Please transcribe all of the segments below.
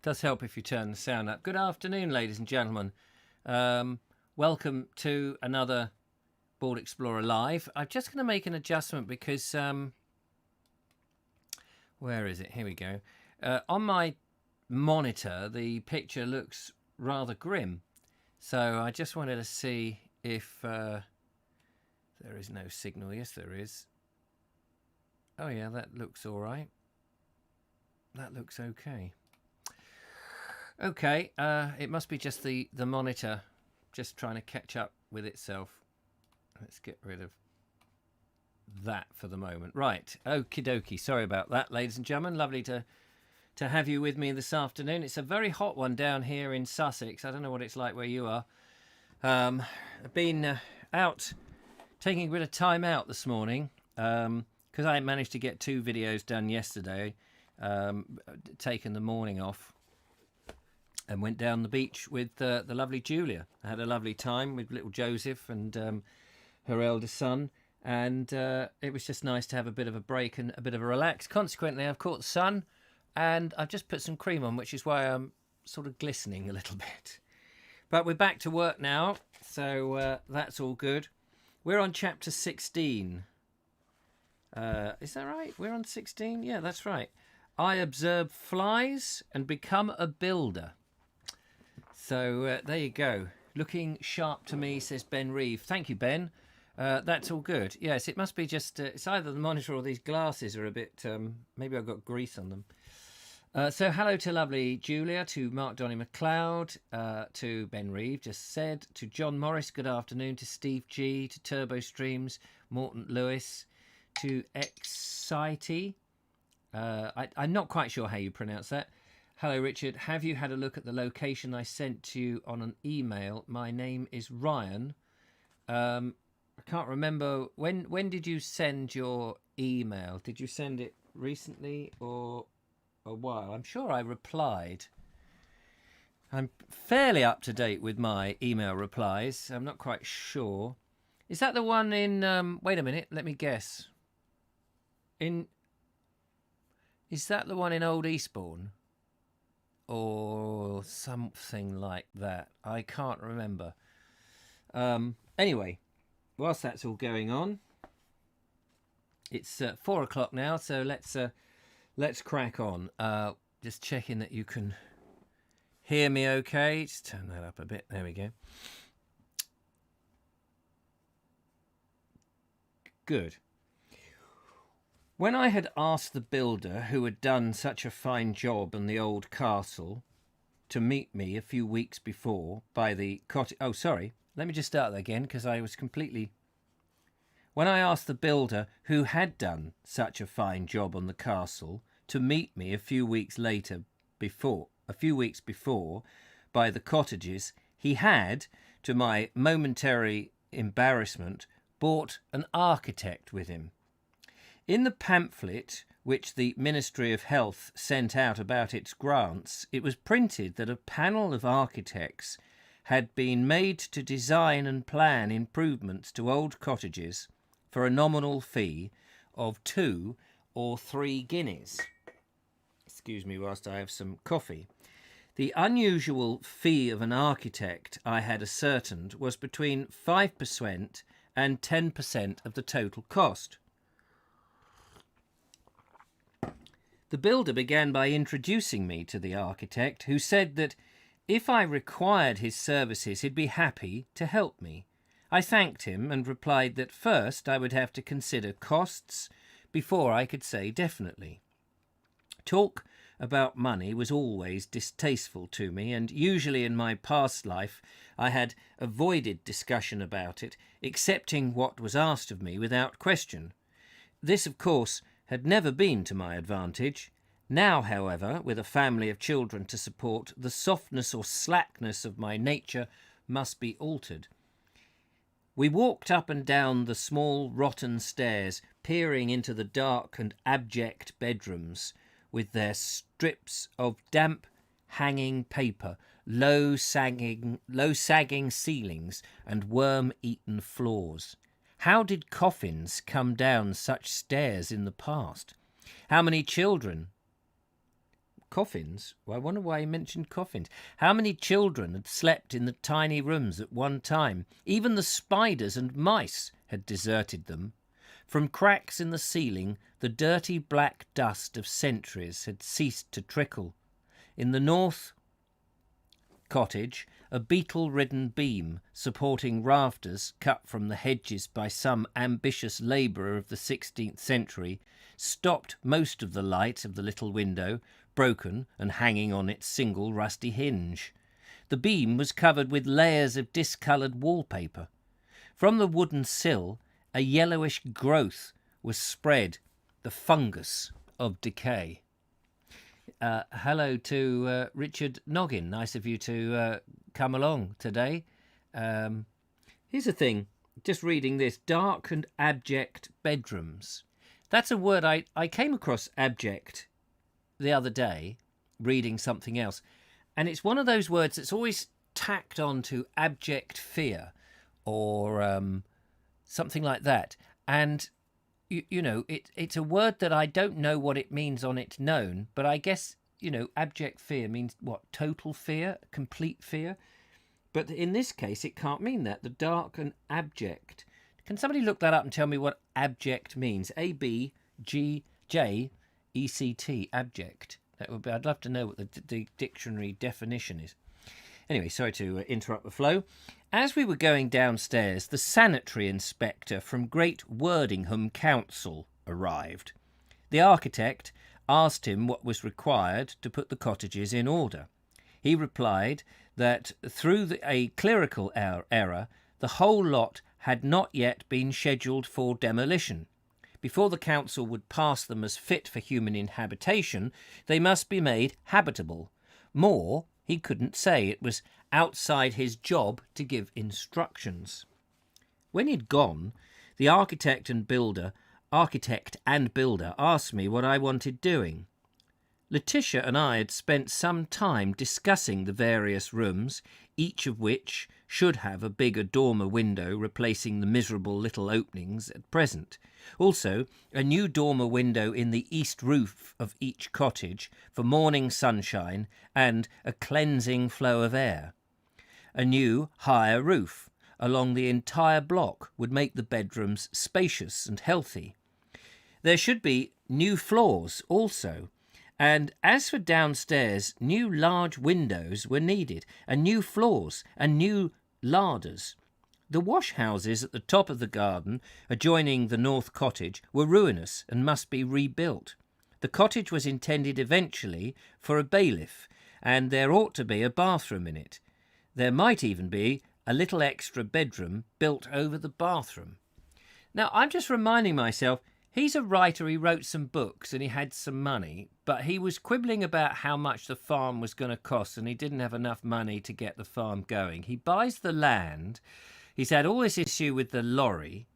Does help if you turn the sound up. Good afternoon, ladies and gentlemen. Welcome to another Board Explorer Live. I'm just going to make an adjustment because... where is it? Here we go. On my monitor, the picture looks rather grim. So I just wanted to see if... there is no signal. Yes, there is. Oh, yeah, that looks all right. That looks okay. Okay, it must be just the monitor just trying to catch up with itself. Let's get rid of that for the moment. Right, okie dokie. Sorry about that, ladies and gentlemen. Lovely to have you with me this afternoon. It's a very hot one down here in Sussex. I don't know what it's like where you are. I've been out taking a bit of time out this morning because I managed to get 2 videos done yesterday, taken the morning off. And went down the beach with the lovely Julia. I had a lovely time with little Joseph and her eldest son. And it was just nice to have a bit of a break and a bit of a relax. Consequently, I've caught the sun and I've just put some cream on, which is why I'm sort of glistening a little bit. But we're back to work now, so that's all good. We're on chapter 16. Is that right? We're on 16? Yeah, that's right. I observe flies and become a builder. So there you go. Looking sharp to me, says Ben Reeve. Thank you, Ben. That's all good. Yes, it must be just... it's either the monitor or these glasses are a bit... maybe I've got grease on them. So hello to lovely Julia, to Mark Donny McLeod, to Ben Reeve, just said, to John Morris, good afternoon, to Steve G, to Turbo Streams, Morton Lewis, to Excitey. I'm not quite sure how you pronounce that. Hello, Richard. Have you had a look at the location I sent to you on an email? My name is Ryan. I can't remember. When did you send your email? Did you send it recently or a while? I'm sure I replied. I'm fairly up to date with my email replies. I'm not quite sure. Is that the one in... wait a minute. Let me guess. Is that the one in Old Eastbourne? Or something like that. I can't remember. Anyway, whilst that's all going on, it's 4 o'clock now, so let's crack on. Just checking that you can hear me okay. Just turn that up a bit. There we go. Good. When I had asked the builder who had done such a fine job on the old castle to meet me a few weeks before by the cottage... Oh, sorry. Let me just start that again because I was completely... When I asked the builder who had done such a fine job on the castle to meet me a few weeks before by the cottages, he had, to my momentary embarrassment, brought an architect with him. In the pamphlet which the Ministry of Health sent out about its grants, it was printed that a panel of architects had been made to design and plan improvements to old cottages for a nominal fee of 2 or 3 guineas. Excuse me whilst I have some coffee. The unusual fee of an architect, I had ascertained, was between 5% and 10% of the total cost. The builder began by introducing me to the architect, who said that if I required his services, he'd be happy to help me. I thanked him and replied that first I would have to consider costs before I could say definitely. Talk about money was always distasteful to me, and usually in my past life I had avoided discussion about it, accepting what was asked of me without question. This, of course, had never been to my advantage. Now, however, with a family of children to support, the softness or slackness of my nature must be altered. We walked up and down the small rotten stairs, peering into the dark and abject bedrooms, with their strips of damp hanging paper, low sagging ceilings, and worm-eaten floors. How did coffins come down such stairs in the past? How many children coffins? Well, I wonder why he mentioned coffins. How many children had slept in the tiny rooms at one time? Even the spiders and mice had deserted them. From cracks in the ceiling, the dirty black dust of centuries had ceased to trickle. In the north cottage, a beetle-ridden beam supporting rafters cut from the hedges by some ambitious labourer of the 16th century stopped most of the light of the little window, broken and hanging on its single rusty hinge. The beam was covered with layers of discoloured wallpaper. From the wooden sill, a yellowish growth was spread, the fungus of decay. Hello to Richard Noggin. Nice of you to come along today. Here's the thing, just reading this, dark and abject bedrooms. That's a word I came across, abject, the other day, reading something else. And it's one of those words that's always tacked on to abject fear or something like that. And you know, it's a word that I don't know what it means on its known, but I guess, you know, abject fear means what? Total fear, complete fear. But in this case, it can't mean that. The dark and abject. Can somebody look that up and tell me what abject means? A-B-G-J-E-C-T, abject. That would be. I'd love to know what the dictionary definition is. Anyway, sorry to interrupt the flow. As we were going downstairs, the sanitary inspector from Great Wordingham Council arrived. The architect asked him what was required to put the cottages in order. He replied that through a clerical error, the whole lot had not yet been scheduled for demolition. Before the council would pass them as fit for human inhabitation, they must be made habitable. More he couldn't say. It was outside his job to give instructions. When he'd gone, the architect and builder asked me what I wanted doing. Letitia and I had spent some time discussing the various rooms, each of which should have a bigger dormer window replacing the miserable little openings at present. Also, a new dormer window in the east roof of each cottage for morning sunshine and a cleansing flow of air. A new, higher roof along the entire block would make the bedrooms spacious and healthy. There should be new floors also. And as for downstairs, new large windows were needed, and new floors, and new larders. The wash houses at the top of the garden, adjoining the north cottage, were ruinous and must be rebuilt. The cottage was intended eventually for a bailiff, and there ought to be a bathroom in it. There might even be a little extra bedroom built over the bathroom. Now, I'm just reminding myself, he's a writer, he wrote some books and he had some money, but he was quibbling about how much the farm was going to cost and he didn't have enough money to get the farm going. He buys the land, he's had all this issue with the lorry,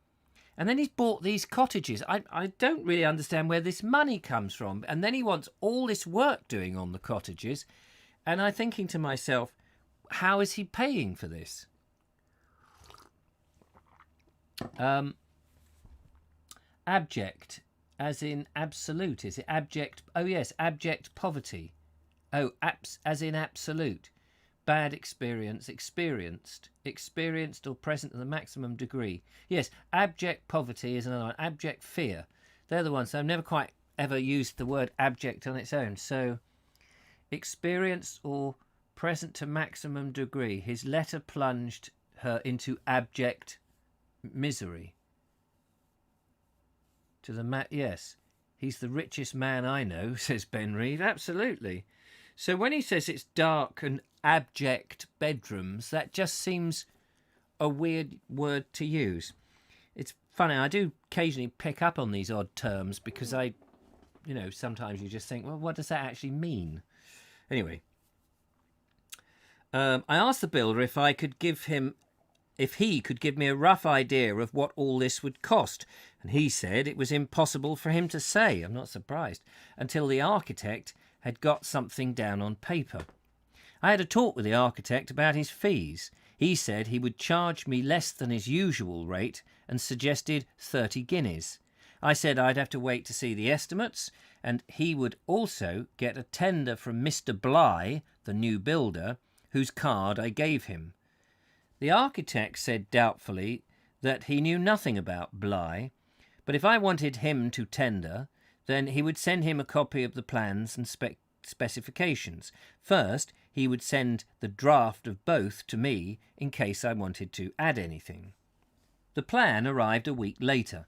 and then he's bought these cottages. I don't really understand where this money comes from. And then he wants all this work doing on the cottages, and I'm thinking to myself, how is he paying for this? Abject, as in absolute. Is it abject? Oh, yes, abject poverty. Oh, as in absolute. Bad experience, experienced or present to the maximum degree. Yes, abject poverty is another one. Abject fear. They're the ones. I've never quite ever used the word abject on its own. So, experienced or present to maximum degree. His letter plunged her into abject misery. To the yes, he's the richest man I know, says Ben Reed. Absolutely. So when he says it's dark and abject bedrooms, that just seems a weird word to use. It's funny, I do occasionally pick up on these odd terms because sometimes you just think, well, what does that actually mean? Anyway, I asked the builder if he could give me a rough idea of what all this would cost, and he said it was impossible for him to say. I'm not surprised, until the architect had got something down on paper. I had a talk with the architect about his fees. He said he would charge me less than his usual rate and suggested 30 guineas. I said I'd have to wait to see the estimates, and he would also get a tender from Mr. Bligh, the new builder, whose card I gave him. The architect said doubtfully that he knew nothing about Bligh, but if I wanted him to tender, then he would send him a copy of the plans and specifications. First, he would send the draft of both to me in case I wanted to add anything. The plan arrived a week later.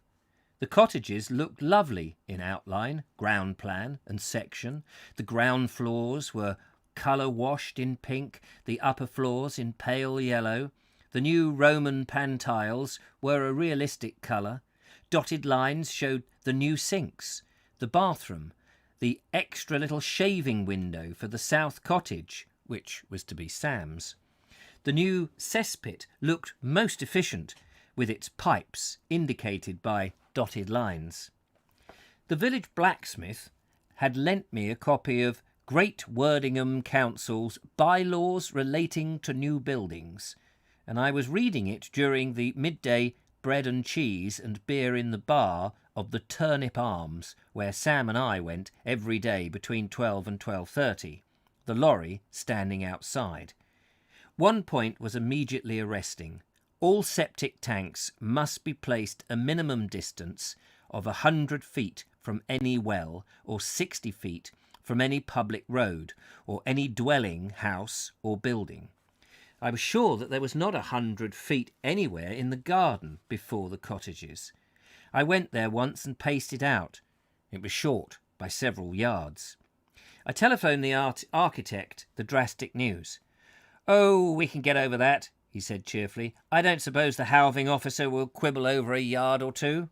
The cottages looked lovely in outline, ground plan and section. The ground floors were colour washed in pink, the upper floors in pale yellow. The new Roman pan tiles were a realistic colour. Dotted lines showed the new sinks, the bathroom, the extra little shaving window for the south cottage, which was to be Sam's. The new cesspit looked most efficient, with its pipes indicated by dotted lines. The village blacksmith had lent me a copy of Great Wordingham Council's Bylaws Relating to New Buildings, and I was reading it during the midday bread and cheese and beer in the bar of the Turnip Arms, where Sam and I went every day between 12 and 12:30, the lorry standing outside. One point was immediately arresting. All septic tanks must be placed a minimum distance of 100 feet from any well or 60 feet from any public road or any dwelling, house or building. I was sure that there was not 100 feet anywhere in the garden before the cottages. I went there once and paced it out. It was short by several yards. I telephoned the architect the drastic news. "Oh, we can get over that," he said cheerfully. "I don't suppose the halving officer will quibble over a yard or two."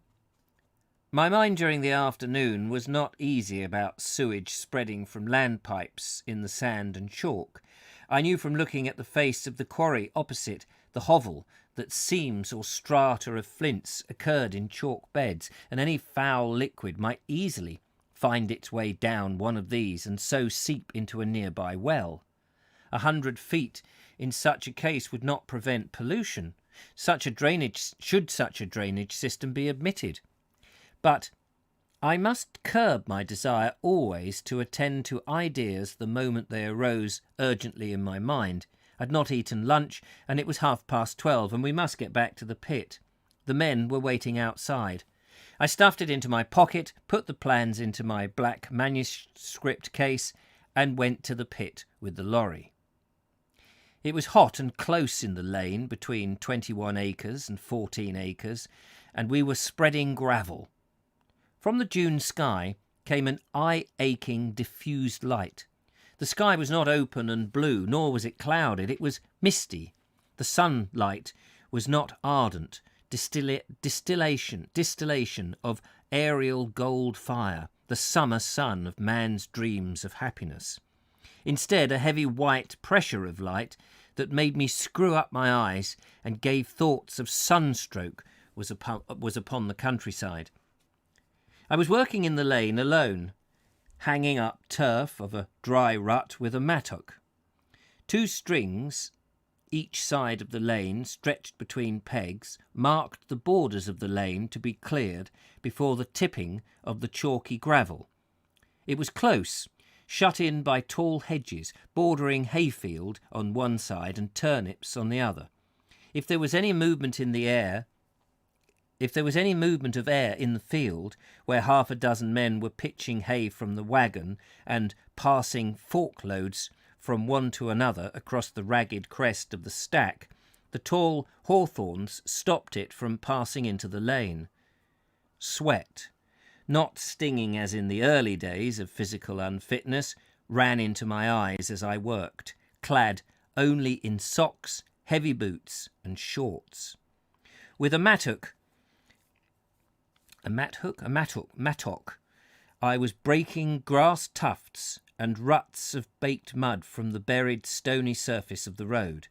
My mind during the afternoon was not easy about sewage spreading from land pipes in the sand and chalk. I knew from looking at the face of the quarry opposite the hovel that seams or strata of flints occurred in chalk beds, and any foul liquid might easily find its way down one of these and so seep into a nearby well. 100 feet in such a case would not prevent pollution. Such a drainage system be admitted. But I must curb my desire always to attend to ideas the moment they arose urgently in my mind. I'd not eaten lunch, and it was 12:30, and we must get back to the pit. The men were waiting outside. I stuffed it into my pocket, put the plans into my black manuscript case, and went to the pit with the lorry. It was hot and close in the lane between 21 acres and 14 acres, and we were spreading gravel. From the June sky came an eye-aching diffused light. The sky was not open and blue, nor was it clouded. It was misty. The sunlight was not ardent, distillation of aerial gold fire, the summer sun of man's dreams of happiness. Instead, a heavy white pressure of light that made me screw up my eyes and gave thoughts of sunstroke was upon the countryside. I was working in the lane alone, hanging up turf of a dry rut with a mattock. 2 strings each side of the lane, stretched between pegs, marked the borders of the lane to be cleared before the tipping of the chalky gravel. It was close, shut in by tall hedges, bordering hayfield on one side and turnips on the other. If there was any movement of air in the field, where 6 men were pitching hay from the wagon and passing forkloads from one to another across the ragged crest of the stack, the tall hawthorns stopped it from passing into the lane. Sweat, not stinging as in the early days of physical unfitness, ran into my eyes as I worked, clad only in socks, heavy boots and shorts. With a mattock, I was breaking grass tufts and ruts of baked mud from the buried stony surface of the road.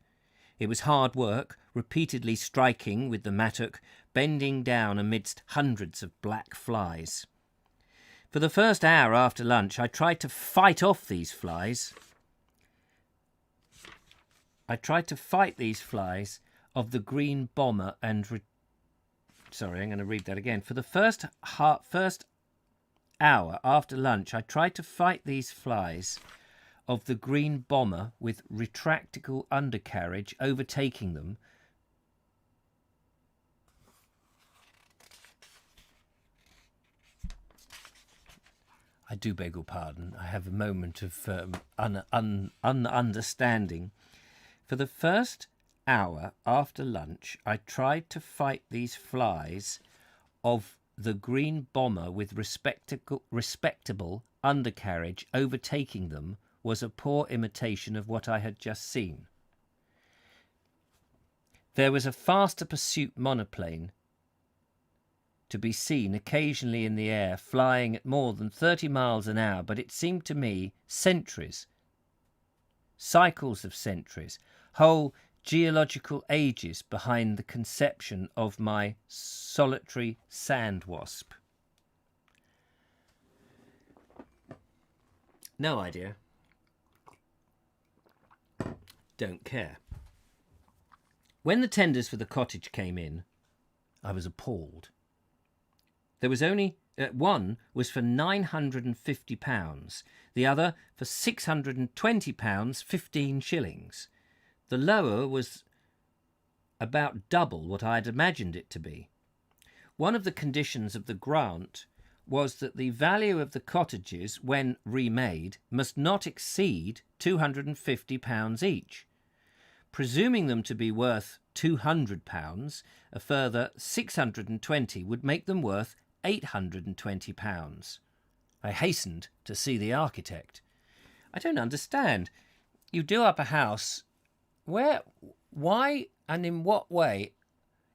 It was hard work, repeatedly striking with the mattock, bending down amidst hundreds of black flies. For the first hour after lunch, I tried to fight off these flies. of the green bomber and Sorry, I'm going to read that again. For the first hour after lunch, I tried to fight these flies of the green bomber with retractable undercarriage, overtaking them. I do beg your pardon. I have a moment of understanding. For the first hour after lunch, I tried to fight these flies of the green bomber with respectable undercarriage, overtaking them was a poor imitation of what I had just seen. There was a faster pursuit monoplane to be seen occasionally in the air, flying at more than 30 miles an hour, but it seemed to me centuries, cycles of centuries, whole geological ages behind the conception of my solitary sand wasp. No idea. Don't care. When the tenders for the cottage came in, I was appalled. There was only one was for £950, the other for £620, 15 shillings. The lower was about double what I had imagined it to be. One of the conditions of the grant was that the value of the cottages, when remade, must not exceed £250 each. Presuming them to be worth £200, a further £620 would make them worth £820. I hastened to see the architect. I don't understand. You do up a house. Where, why, and in what way,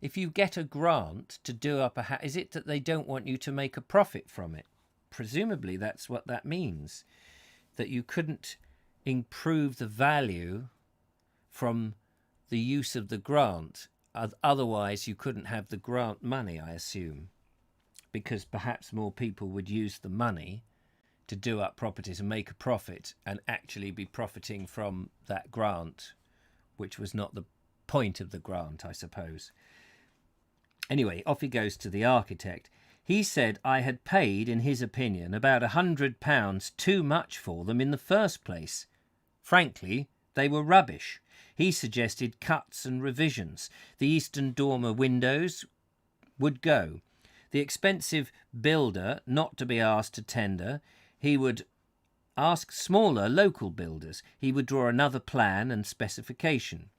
if you get a grant to do up a house, is it that they don't want you to make a profit from it? Presumably that's what that means, that you couldn't improve the value from the use of the grant. Otherwise, you couldn't have the grant money, I assume, because perhaps more people would use the money to do up properties and make a profit and actually be profiting from that grant, which was not the point of the grant, I suppose. Anyway, off he goes to the architect. He said I had paid, in his opinion, about £100 too much for them in the first place. Frankly, they were rubbish. He suggested cuts and revisions. The eastern dormer windows would go. The expensive builder not to be asked to tender. He would ask smaller local builders. He would draw another plan and specification.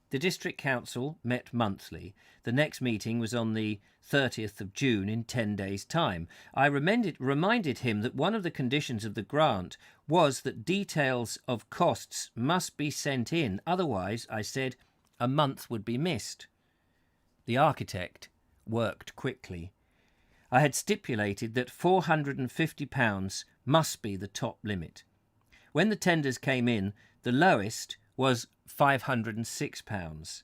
The district council met monthly. The next meeting was on the 30th of June in 10 days' time. I reminded him that one of the conditions of the grant was that details of costs must be sent in. Otherwise, I said, a month would be missed. The architect worked quickly. I had stipulated that £450 must be the top limit. When the tenders came in, the lowest was £506.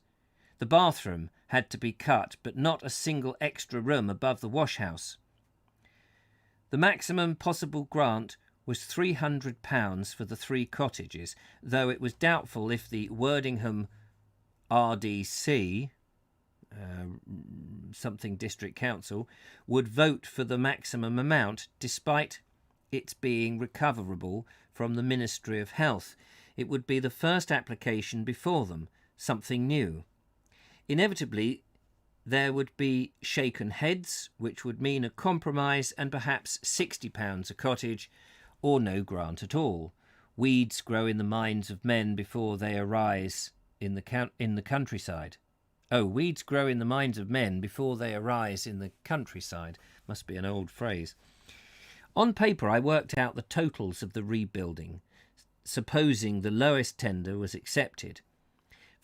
The bathroom had to be cut, but not a single extra room above the washhouse. The maximum possible grant was £300 for the 3 cottages, though it was doubtful if the Wordingham RDC, something district council, would vote for the maximum amount, despite its being recoverable from the Ministry of Health. It would be the first application before them, something new. Inevitably, there would be shaken heads, which would mean a compromise and perhaps £60 a cottage, or no grant at all. Weeds grow in the minds of men before they arise in the countryside. Oh, weeds grow in the minds of men before they arise in the countryside. Must be an old phrase. On paper, I worked out the totals of the rebuilding, supposing the lowest tender was accepted.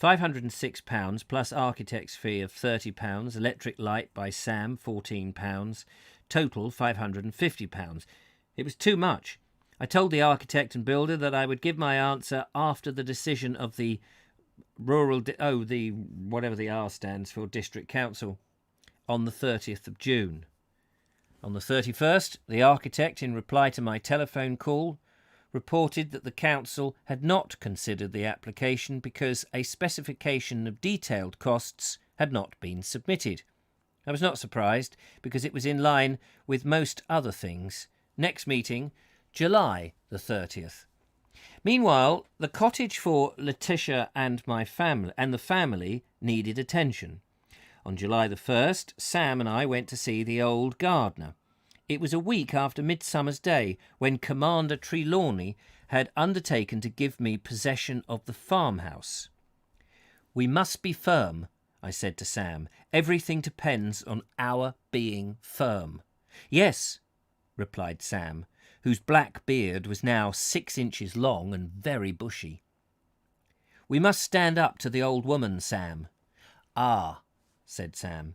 £506 plus architect's fee of £30, electric light by Sam £14, total £550. It was too much. I told the architect and builder that I would give my answer after the decision of the whatever the R stands for, district council, on the 30th of June. On the 31st, the architect, in reply to my telephone call, reported that the council had not considered the application because a specification of detailed costs had not been submitted. I was not surprised, because it was in line with most other things. Next meeting, July the 30th. Meanwhile, the cottage for Letitia and the family needed attention. On July the 1st, Sam and I went to see the old gardener. It was a week after Midsummer's Day, when Commander Trelawney had undertaken to give me possession of the farmhouse. "We must be firm," I said to Sam. "Everything depends on our being firm." "Yes," replied Sam, whose black beard was now 6 inches long and very bushy. "We must stand up to the old woman, Sam." "Ah," said Sam.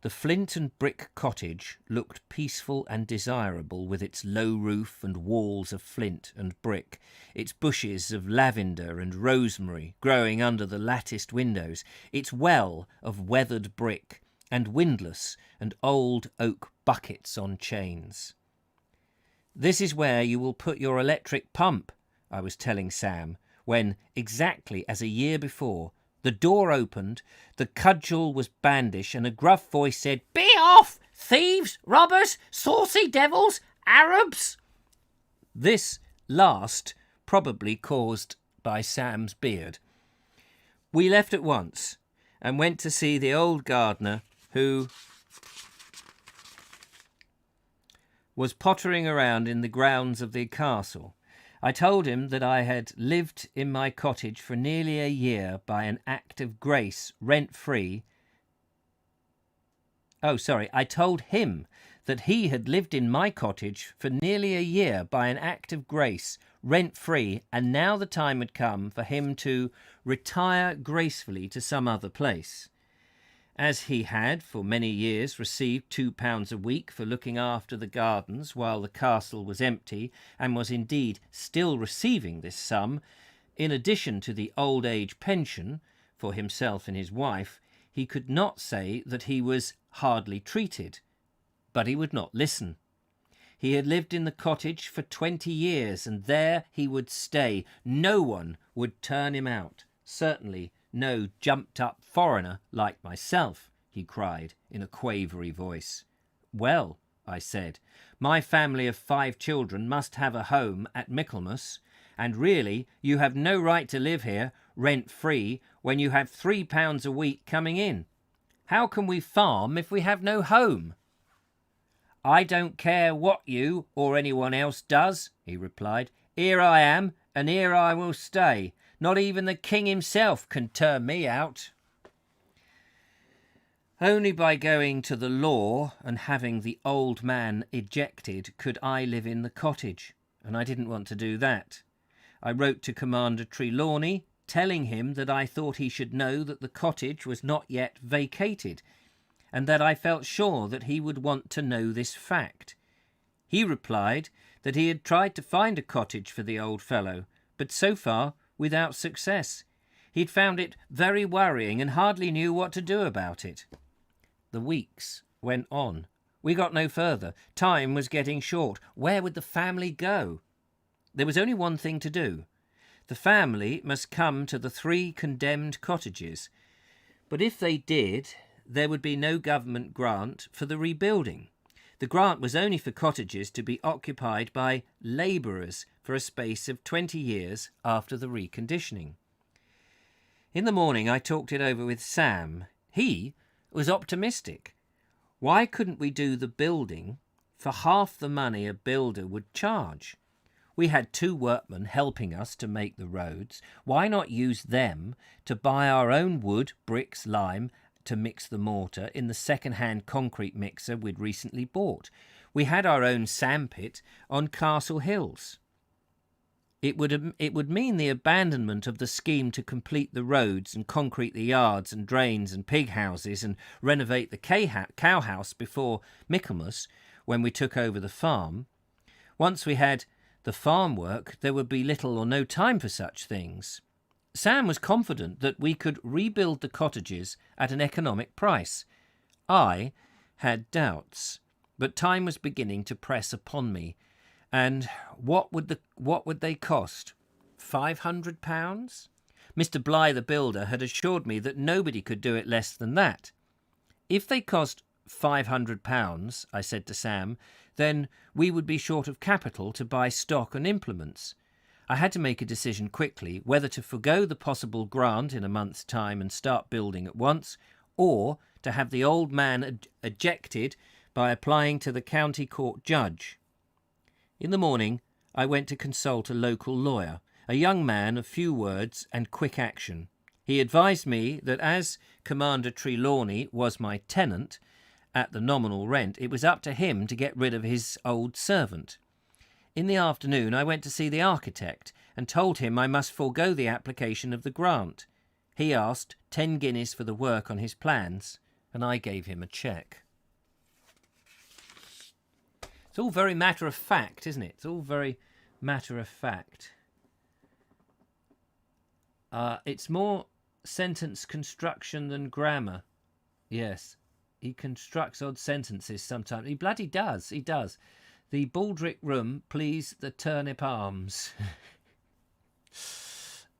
The flint and brick cottage looked peaceful and desirable, with its low roof and walls of flint and brick, its bushes of lavender and rosemary growing under the latticed windows, its well of weathered brick, and windlass and old oak buckets on chains. "This is where you will put your electric pump," I was telling Sam, when, exactly as a year before, the door opened, the cudgel was bandished, and a gruff voice said, "Be off, thieves, robbers, saucy devils, Arabs!" This last probably caused by Sam's beard. We left at once and went to see the old gardener, who was pottering around in the grounds of the castle. I told him that I had lived in my cottage for nearly a year by an act of grace, rent-free. I told him that he had lived in my cottage for nearly a year by an act of grace, rent-free, and now the time had come for him to retire gracefully to some other place. As he had for many years received £2 a week for looking after the gardens while the castle was empty, and was indeed still receiving this sum, in addition to the old age pension for himself and his wife, he could not say that he was hardly treated. But he would not listen. He had lived in the cottage for 20 years, and there he would stay. No one would turn him out. Certainly no jumped-up foreigner like myself, he cried in a quavery voice. "Well," I said, "my family of 5 children must have a home at Michaelmas, and really you have no right to live here rent-free when you have £3 a week coming in. How can we farm if we have no home?" "I don't care what you or anyone else does," he replied. "Here I am, and here I will stay. Not even the king himself can turn me out." Only by going to the law and having the old man ejected could I live in the cottage, and I didn't want to do that. I wrote to Commander Trelawney, telling him that I thought he should know that the cottage was not yet vacated, and that I felt sure that he would want to know this fact. He replied that he had tried to find a cottage for the old fellow, but so far without success. He'd found it very worrying and hardly knew what to do about it. The weeks went on. We got no further. Time was getting short. Where would the family go? There was only one thing to do. The family must come to the 3 condemned cottages. But if they did, there would be no government grant for the rebuilding. The grant was only for cottages to be occupied by labourers for a space of 20 years after the reconditioning. In the morning I talked it over with Sam. He was optimistic. Why couldn't we do the building for half the money a builder would charge? We had 2 workmen helping us to make the roads. Why not use them to buy our own wood, bricks, lime, to mix the mortar in the second-hand concrete mixer we'd recently bought? We had our own sandpit on Castle Hills. It would mean the abandonment of the scheme to complete the roads and concrete the yards and drains and pig houses and renovate the cow house before Michaelmas, when we took over the farm. Once we had the farm work, there would be little or no time for such things. Sam was confident that we could rebuild the cottages at an economic price. I had doubts, but time was beginning to press upon me. And what would they cost? £500? Mr. Bligh, the builder, had assured me that nobody could do it less than that. If they cost £500, I said to Sam, then we would be short of capital to buy stock and implements. I had to make a decision quickly whether to forgo the possible grant in a month's time and start building at once, or to have the old man ejected by applying to the county court judge. In the morning, I went to consult a local lawyer, a young man of few words and quick action. He advised me that as Commander Trelawney was my tenant at the nominal rent, it was up to him to get rid of his old servant. In the afternoon, I went to see the architect and told him I must forego the application of the grant. He asked 10 guineas for the work on his plans, and I gave him a cheque. It's all very matter of fact, isn't it? It's all very matter of fact. It's more sentence construction than grammar. Yes, he constructs odd sentences sometimes. He bloody does. He does. The Baldrick room, please, the turnip arms.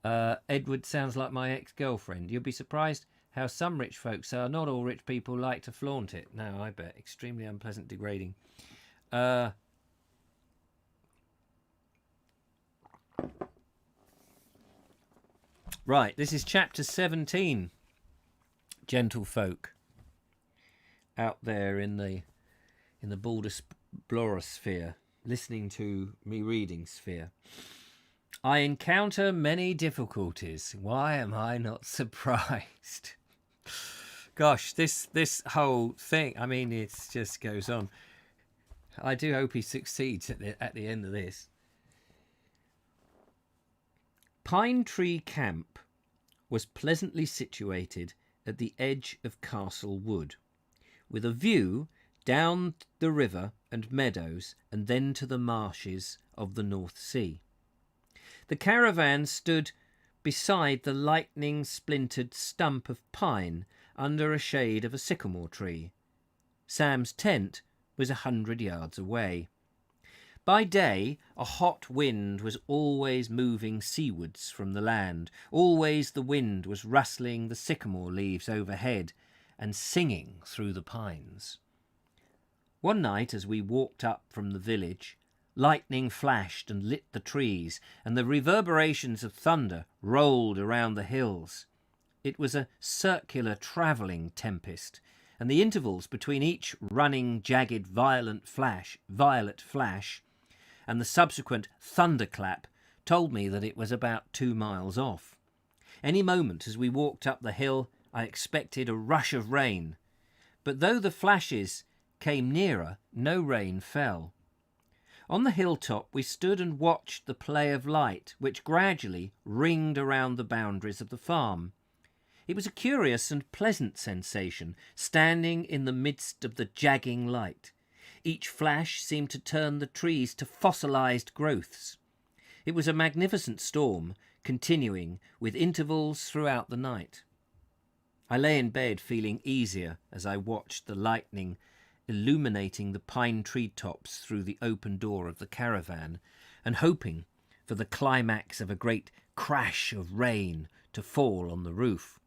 Edward sounds like my ex-girlfriend. You'll be surprised how some rich folks are. Not all rich people like to flaunt it. No, I bet. Extremely unpleasant, degrading. Right, this is chapter 17, gentlefolk, out there in the Blorosphere, listening to me reading sphere. I encounter many difficulties. Why am I not surprised? Gosh, this whole thing, I mean, it just goes on. I do hope he succeeds at the end of this. Pine Tree Camp was pleasantly situated at the edge of Castle Wood, with a view down the river and meadows and then to the marshes of the North Sea. The caravan stood beside the lightning-splintered stump of pine under a shade of a sycamore tree. Sam's tent was 100 yards away. By day, a hot wind was always moving seawards from the land. Always the wind was rustling the sycamore leaves overhead and singing through the pines. One night, as we walked up from the village, lightning flashed and lit the trees, and the reverberations of thunder rolled around the hills. It was a circular travelling tempest, and the intervals between each running, jagged, violet flash, and the subsequent thunderclap told me that it was about 2 miles off. Any moment as we walked up the hill, I expected a rush of rain, but though the flashes came nearer, no rain fell. On the hilltop we stood and watched the play of light, which gradually ringed around the boundaries of the farm. It was a curious and pleasant sensation, standing in the midst of the jagging light. Each flash seemed to turn the trees to fossilized growths. It was a magnificent storm, continuing with intervals throughout the night. I lay in bed feeling easier as I watched the lightning illuminating the pine tree tops through the open door of the caravan, and hoping for the climax of a great crash of rain to fall on the roof.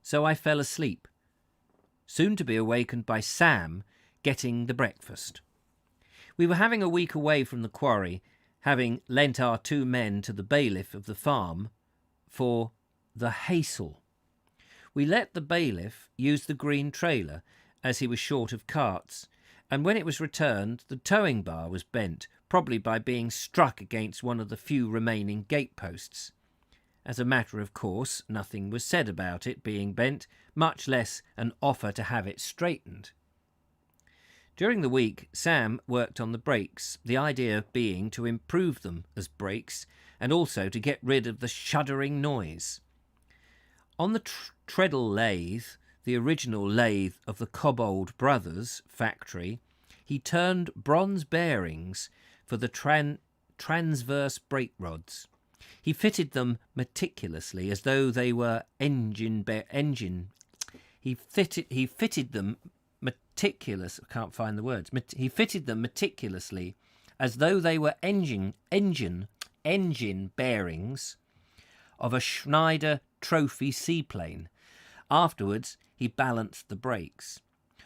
So I fell asleep, soon to be awakened by Sam getting the breakfast. We were having a week away from the quarry, having lent our 2 men to the bailiff of the farm for the haysel. We let the bailiff use the green trailer as he was short of carts, and when it was returned, the towing bar was bent, probably by being struck against one of the few remaining gateposts. As a matter of course, nothing was said about it being bent, much less an offer to have it straightened. During the week, Sam worked on the brakes, the idea being to improve them as brakes and also to get rid of the shuddering noise. On the treadle lathe, the original lathe of the Cobbold Brothers factory, he turned bronze bearings for the transverse brake rods. He fitted them meticulously as though they were He fitted them meticulously as though they were engine bearings of a Schneider Trophy seaplane. Afterwards, he balanced the brakes.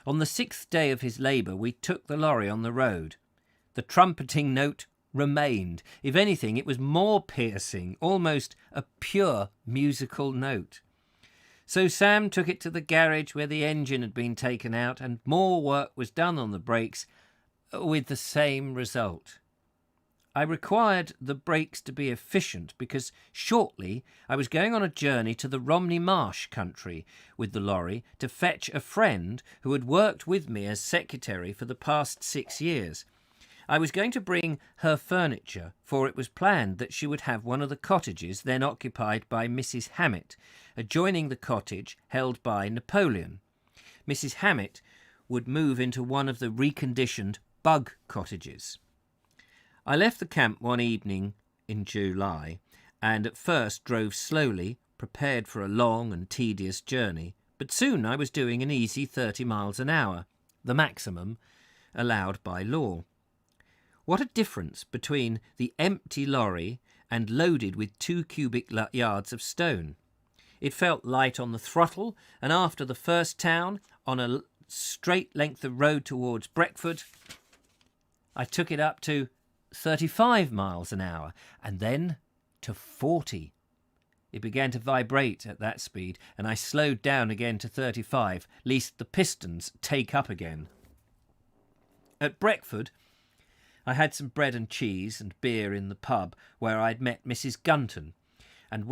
On the 6th day of his labour, we took the lorry on the road. The trumpeting note remained. If anything, it was more piercing, almost a pure musical note. So Sam took it to the garage where the engine had been taken out, and more work was done on the brakes, with the same result. I required the brakes to be efficient because shortly I was going on a journey to the Romney Marsh country with the lorry to fetch a friend who had worked with me as secretary for the past 6 years. I was going to bring her furniture, for it was planned that she would have one of the cottages then occupied by Mrs. Hammett, adjoining the cottage held by Napoleon. Mrs. Hammett would move into one of the reconditioned bug cottages. I left the camp one evening in July, and at first drove slowly, prepared for a long and tedious journey, but soon I was doing an easy 30 miles an hour, the maximum allowed by law. What a difference between the empty lorry and loaded with 2 cubic yards of stone. It felt light on the throttle, and after the first town, on a straight length of road towards Breckford, I took it up to 35 miles an hour, and then to 40. It began to vibrate at that speed, and I slowed down again to 35, lest the pistons take up again. At Breckford, I had some bread and cheese and beer in the pub where I'd met Mrs. Gunton, and then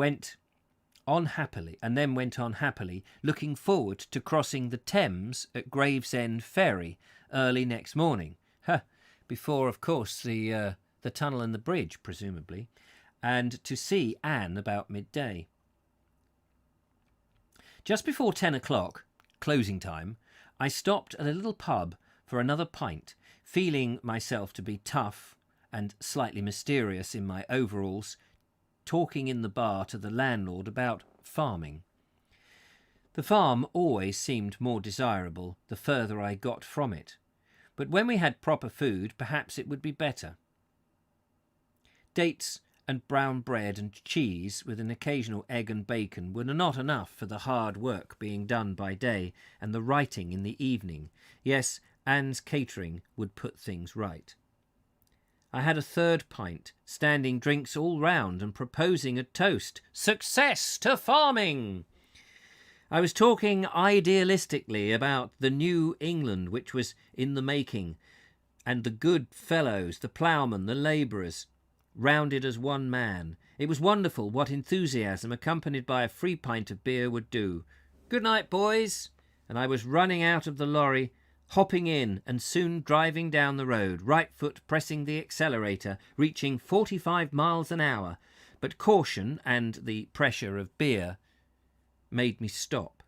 went on happily, looking forward to crossing the Thames at Gravesend Ferry early next morning. Before, of course, the tunnel and the bridge, presumably, and to see Anne about midday. Just before 10 o'clock, closing time, I stopped at a little pub for another pint, feeling myself to be tough and slightly mysterious in my overalls, talking in the bar to the landlord about farming. The farm always seemed more desirable the further I got from it, but when we had proper food, perhaps it would be better. Dates and brown bread and cheese with an occasional egg and bacon were not enough for the hard work being done by day and the writing in the evening. Yes, Anne's catering would put things right. I had a third pint, standing drinks all round and proposing a toast. Success to farming! I was talking idealistically about the New England which was in the making, and the good fellows, the ploughmen, the labourers, rounded as one man. It was wonderful what enthusiasm, accompanied by a free pint of beer, would do. Good night, boys! And I was running out of the lorry, hopping in, and soon driving down the road, right foot pressing the accelerator, reaching 45 miles an hour. But caution and the pressure of beer made me stop.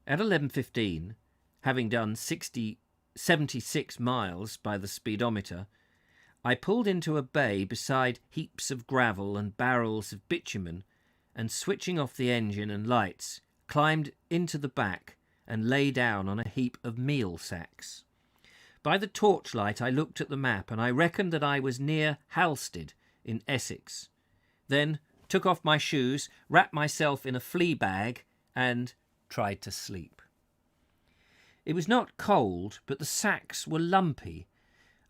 At 11:15, having done 76 miles by the speedometer, I pulled into a bay beside heaps of gravel and barrels of bitumen, and switching off the engine and lights, climbed into the back and lay down on a heap of meal sacks. By the torchlight I looked at the map, and I reckoned that I was near Halstead in Essex. Then took off my shoes, wrapped myself in a flea bag, and tried to sleep. It was not cold, but the sacks were lumpy.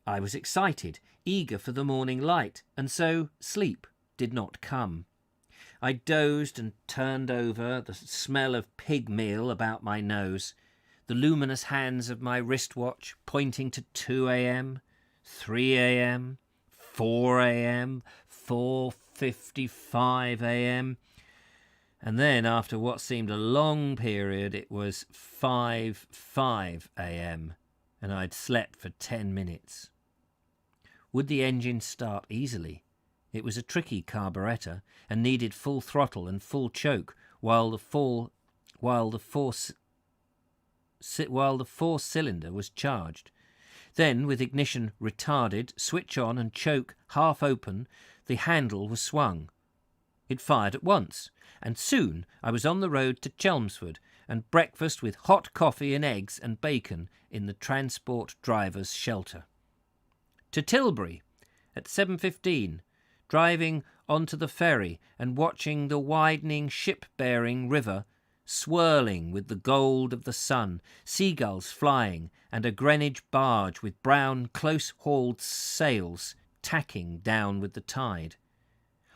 I was excited, eager for the morning light, and so sleep did not come. I dozed and turned over, the smell of pig meal about my nose, the luminous hands of my wristwatch pointing to 2 a.m, 3 a.m, 4 a.m, 4:55 a.m, and then, after what seemed a long period, it was 5:05 a.m, and I'd slept for 10 minutes. Would the engine start easily? It was a tricky carburettor and needed full throttle and full choke while the four-cylinder was charged. Then, with ignition retarded, switch on and choke half open, the handle was swung. It fired at once, and soon I was on the road to Chelmsford and breakfast with hot coffee and eggs and bacon in the transport driver's shelter. To Tilbury at 7:15, driving onto the ferry and watching the widening ship-bearing river swirling with the gold of the sun, seagulls flying, and a Greenwich barge with brown, close-hauled sails tacking down with the tide.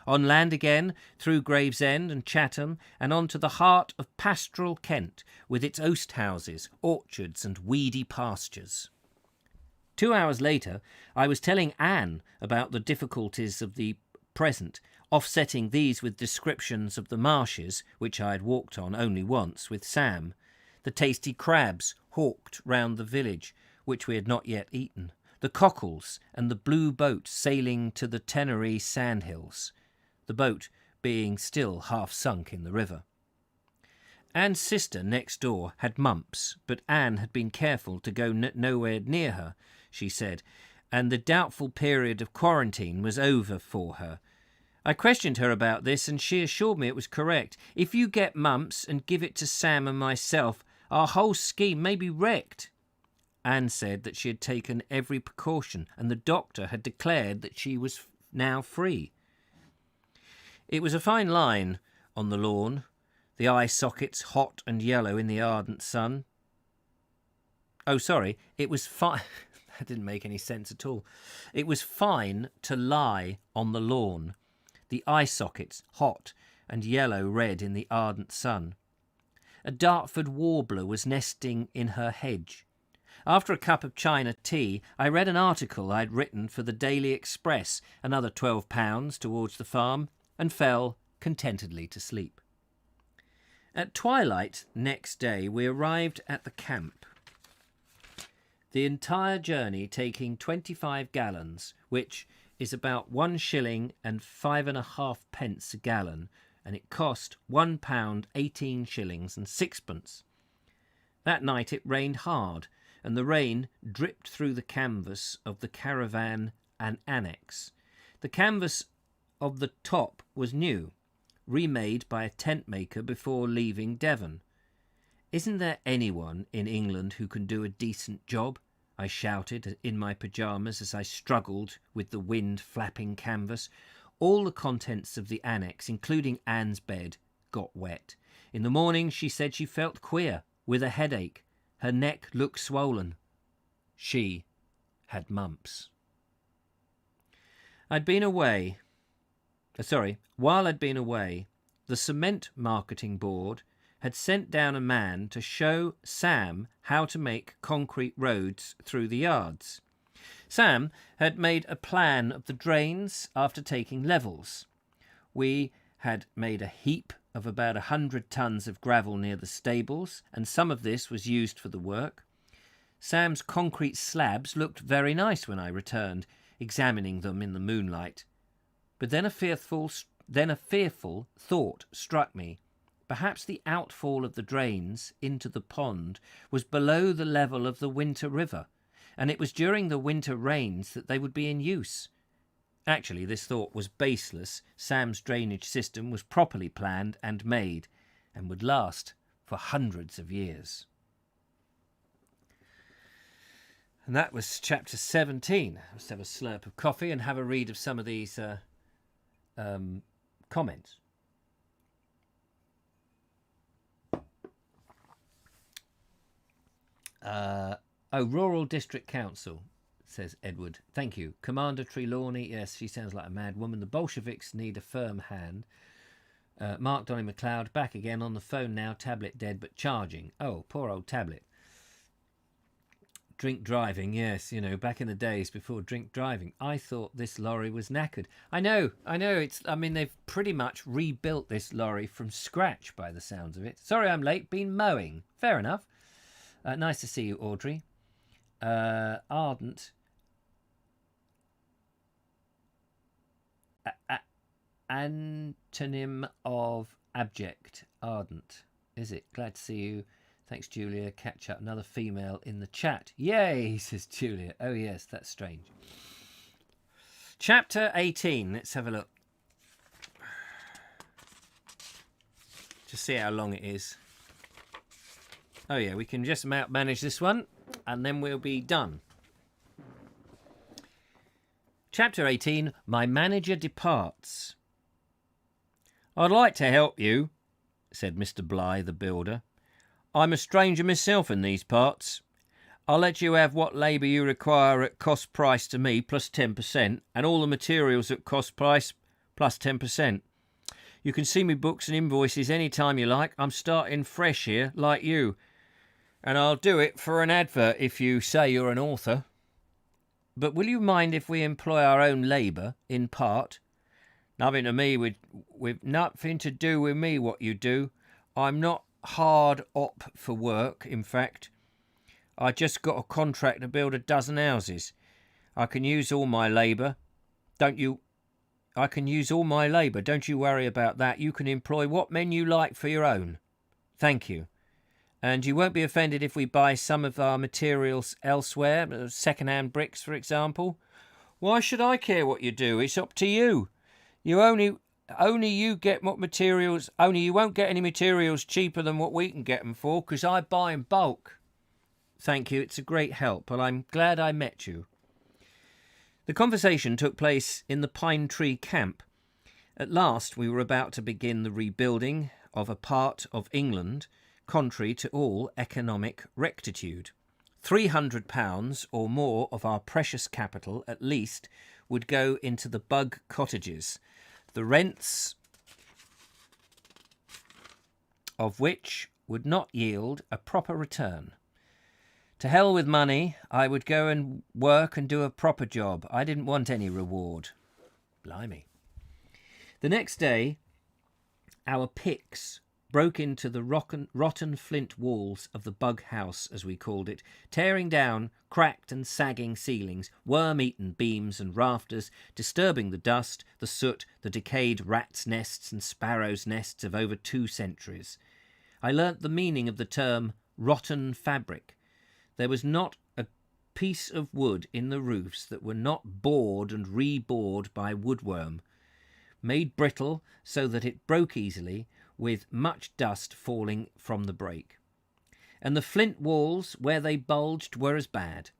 On land again, through Gravesend and Chatham, and on to the heart of pastoral Kent, with its oast houses, orchards, and weedy pastures. 2 hours later, I was telling Anne about the difficulties of the present, offsetting these with descriptions of the marshes, which I had walked on only once with Sam, the tasty crabs hawked round the village, which we had not yet eaten, the cockles and the blue boat sailing to the Tenerife sandhills, the boat being still half sunk in the river. Anne's sister next door had mumps, but Anne had been careful to go nowhere near her, she said, and the doubtful period of quarantine was over for her. I questioned her about this, and she assured me it was correct. If you get mumps and give it to Sam and myself, our whole scheme may be wrecked. Anne said that she had taken every precaution, and the doctor had declared that she was now free. It was a fine line on the lawn, the eye sockets hot and yellow in the ardent sun. Oh, sorry, it was fine. That didn't make any sense at all. It was fine to lie on the lawn, the eye sockets hot and yellow-red in the ardent sun. A Dartford warbler was nesting in her hedge. After a cup of China tea, I read an article I'd written for the Daily Express, another £12 towards the farm, and fell contentedly to sleep. At twilight next day, we arrived at the camp. The entire journey taking 25 gallons, which is about 1 shilling and 5.5 pence a gallon, and it cost £1 18 shillings and 6pence. That night it rained hard, and the rain dripped through the canvas of the caravan and annex. The canvas of the top was new, remade by a tent maker before leaving Devon. Isn't there anyone in England who can do a decent job? I shouted in my pyjamas as I struggled with the wind flapping canvas. All the contents of the annex, including Anne's bed, got wet. In the morning she said she felt queer, with a headache. Her neck looked swollen. She had mumps. While I'd been away, the Cement Marketing Board had sent down a man to show Sam how to make concrete roads through the yards. Sam had made a plan of the drains after taking levels. We had made a heap of about 100 tons of gravel near the stables, and some of this was used for the work. Sam's concrete slabs looked very nice when I returned, examining them in the moonlight. But then a fearful thought struck me. Perhaps the outfall of the drains into the pond was below the level of the winter river, and it was during the winter rains that they would be in use. Actually, this thought was baseless. Sam's drainage system was properly planned and made, and would last for hundreds of years. And that was chapter 17. Let's have a slurp of coffee and have a read of some of these comments. Rural District Council, says Edward. Thank you. Commander Trelawney, yes, she sounds like a mad woman. The Bolsheviks need a firm hand. Mark Donny MacLeod, back again on the phone now. Tablet dead but charging. Oh, poor old tablet. Drink driving, yes, back in the days before drink driving. I thought this lorry was knackered. I know. They've pretty much rebuilt this lorry from scratch by the sounds of it. Sorry I'm late, been mowing. Fair enough. Nice to see you, Audrey. Ardent. Antonym of abject. Ardent. Is it? Glad to see you. Thanks, Julia. Catch up. Another female in the chat. Yay, says Julia. Oh, yes, that's strange. Chapter 18. Let's have a look. Just see how long it is. Oh, yeah, we can just manage this one, and then we'll be done. Chapter 18. My manager departs. I'd like to help you, said Mr. Bligh, the builder. I'm a stranger myself in these parts. I'll let you have what labour you require at cost price to me plus 10%, and all the materials at cost price plus 10%. You can see me books and invoices any time you like. I'm starting fresh here, like you. And I'll do it for an advert if you say you're an author. But will you mind if we employ our own labour, in part? Nothing to me with nothing to do with me what you do. I'm not hard up for work, in fact. I just got a contract to build a dozen houses. I can use all my labour. Don't you worry about that. You can employ what men you like for your own. Thank you. And you won't be offended if we buy some of our materials elsewhere, second-hand bricks, for example? Why should I care what you do? It's up to you. You won't get any materials cheaper than what we can get them for, because I buy in bulk. Thank you, it's a great help, and I'm glad I met you. The conversation took place in the Pine Tree camp. At last we were about to begin the rebuilding of a part of England contrary to all economic rectitude. £300 or more of our precious capital, at least, would go into the bug cottages, the rents of which would not yield a proper return. To hell with money, I would go and work and do a proper job. I didn't want any reward. Blimey. The next day, our picks broke into the rotten flint walls of the bug house, as we called it, tearing down cracked and sagging ceilings, worm-eaten beams and rafters, disturbing the dust, the soot, the decayed rats' nests and sparrows' nests of over 2 centuries. I learnt the meaning of the term rotten fabric. There was not a piece of wood in the roofs that were not bored and re-bored by woodworm, made brittle so that it broke easily, with much dust falling from the break. And the flint walls, where they bulged, were as bad.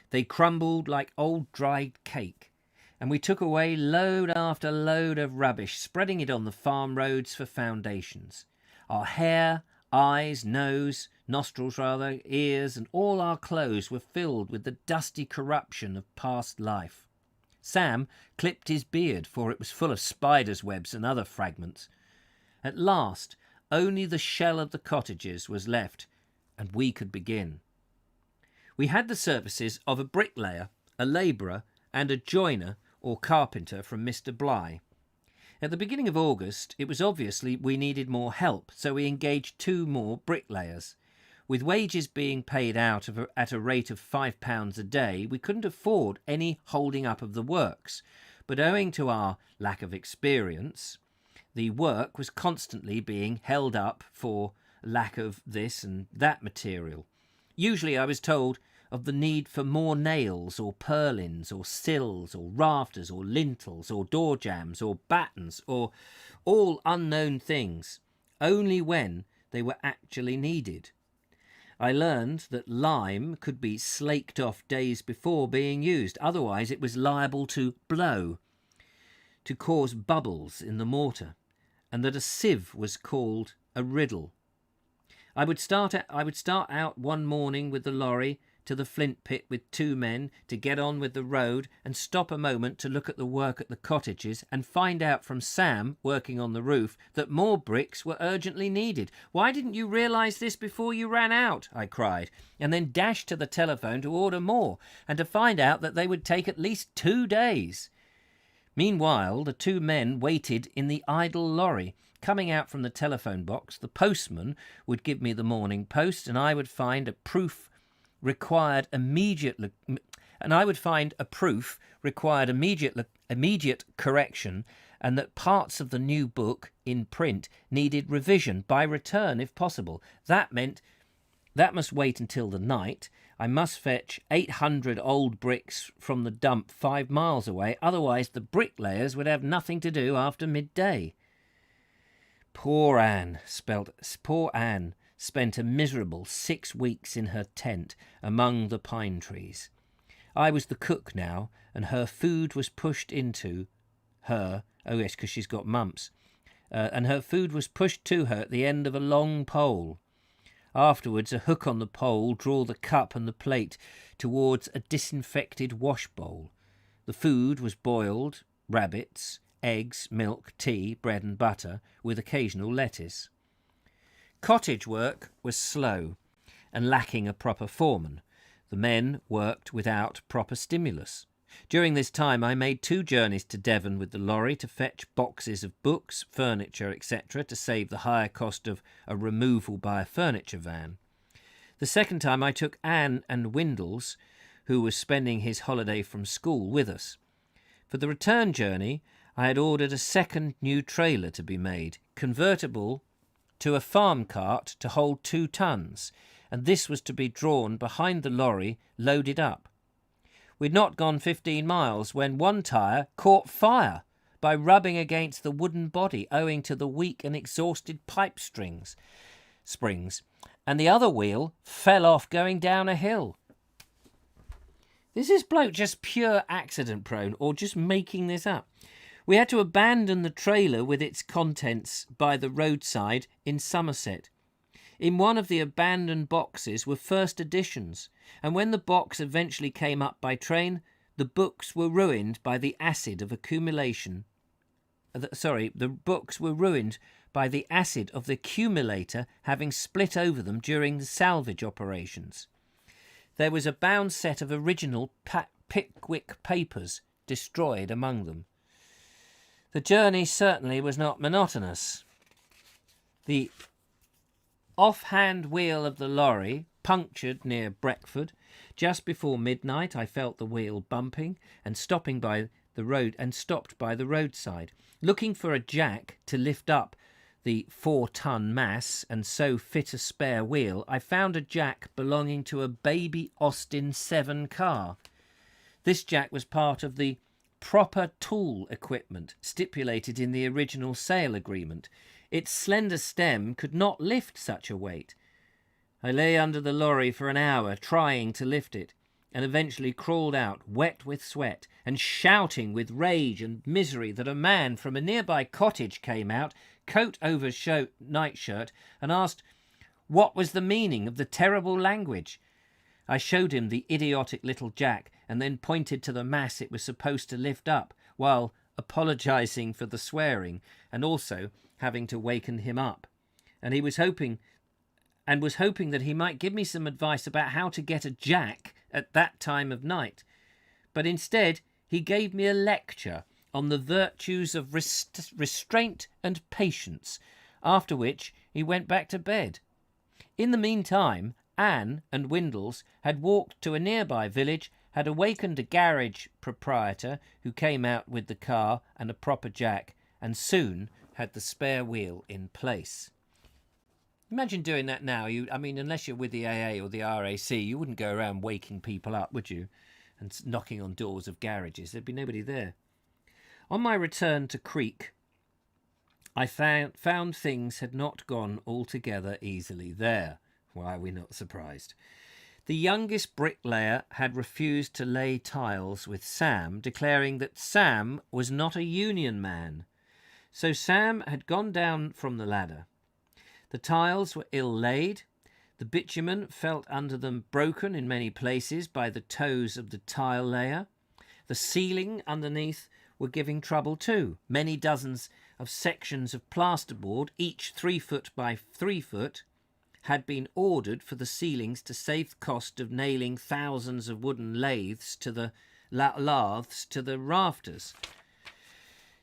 They crumbled like old dried cake, and we took away load after load of rubbish, spreading it on the farm roads for foundations. Our hair, eyes, nostrils, ears, and all our clothes were filled with the dusty corruption of past life. Sam clipped his beard, for it was full of spiders' webs and other fragments. At last, only the shell of the cottages was left, and we could begin. We had the services of a bricklayer, a labourer, and a joiner or carpenter from Mr. Bligh. At the beginning of August, it was obviously we needed more help, so we engaged 2 more bricklayers. With wages being paid out at a rate of £5 a day, we couldn't afford any holding up of the works, but owing to our lack of experience, the work was constantly being held up for lack of this and that material. Usually I was told of the need for more nails or purlins or sills or rafters or lintels or door jambs or battens or all unknown things, only when they were actually needed. I learned that lime could be slaked off days before being used, otherwise it was liable to blow, to cause bubbles in the mortar, and that a sieve was called a riddle. I would start out one morning with the lorry to the flint pit with 2 men to get on with the road and stop a moment to look at the work at the cottages and find out from Sam, working on the roof, that more bricks were urgently needed. "Why didn't you realise this before you ran out?" I cried, and then dashed to the telephone to order more and to find out that they would take at least 2 days. Meanwhile, the 2 men waited in the idle lorry. Coming out from the telephone box, the postman would give me the morning post, and I would find a proof required immediate correction, and that parts of the new book in print needed revision by return if possible. That meant that must wait until the night. I must fetch 800 old bricks from the dump 5 miles away, otherwise the bricklayers would have nothing to do after midday. Poor Anne spent a miserable 6 weeks in her tent among the pine trees. I was the cook now, and her food was pushed into her, oh yes, because she's got mumps, and her food was pushed to her at the end of a long pole. Afterwards, a hook on the pole drew the cup and the plate towards a disinfected wash bowl. The food was boiled, rabbits, eggs, milk, tea, bread and butter, with occasional lettuce. Cottage work was slow and lacking a proper foreman. The men worked without proper stimulus. During this time I made 2 journeys to Devon with the lorry to fetch boxes of books, furniture, etc., to save the higher cost of a removal by a furniture van. The second time I took Anne and Windles, who was spending his holiday from school, with us. For the return journey I had ordered a second new trailer to be made, convertible to a farm cart to hold 2 tons, and this was to be drawn behind the lorry, loaded up. We'd not gone 15 miles when one tyre caught fire by rubbing against the wooden body owing to the weak and exhausted pipe springs, and the other wheel fell off going down a hill. Is this bloke just pure accident prone or just making this up? We had to abandon the trailer with its contents by the roadside in Somerset. In one of the abandoned boxes were first editions, and when the box eventually came up by train, the books were ruined by the acid of accumulation. The books were ruined by the acid of the accumulator having split over them during the salvage operations. There was a bound set of original Pickwick papers destroyed among them. The journey certainly was not monotonous. The off-hand wheel of the lorry punctured near Breckford. Just before midnight I felt the wheel bumping and stopped by the roadside. Looking for a jack to lift up the 4-ton mass and so fit a spare wheel, I found a jack belonging to a baby Austin 7 car. This jack was part of the proper tool equipment stipulated in the original sale agreement. Its slender stem could not lift such a weight. I lay under the lorry for an hour trying to lift it, and eventually crawled out, wet with sweat, and shouting with rage and misery that a man from a nearby cottage came out, coat over nightshirt, and asked what was the meaning of the terrible language. I showed him the idiotic little jack, and then pointed to the mass it was supposed to lift up, while apologising for the swearing, and also having to waken him up. And he was hoping that he might give me some advice about how to get a jack at that time of night. But instead, he gave me a lecture on the virtues of restraint and patience, after which he went back to bed. In the meantime, Anne and Windles had walked to a nearby village, had awakened a garage proprietor who came out with the car and a proper jack, and soon had the spare wheel in place. Imagine doing that now. Unless you're with the AA or the RAC, you wouldn't go around waking people up, would you? And knocking on doors of garages. There'd be nobody there. On my return to Creek, I found things had not gone altogether easily there. Why are we not surprised? The youngest bricklayer had refused to lay tiles with Sam, declaring that Sam was not a union man. So Sam had gone down from the ladder. The tiles were ill laid. The bitumen felt under them broken in many places by the toes of the tile layer. The ceiling underneath were giving trouble too. Many dozens of sections of plasterboard, each 3 foot by 3 foot, had been ordered for the ceilings to save the cost of nailing thousands of wooden laths to the rafters.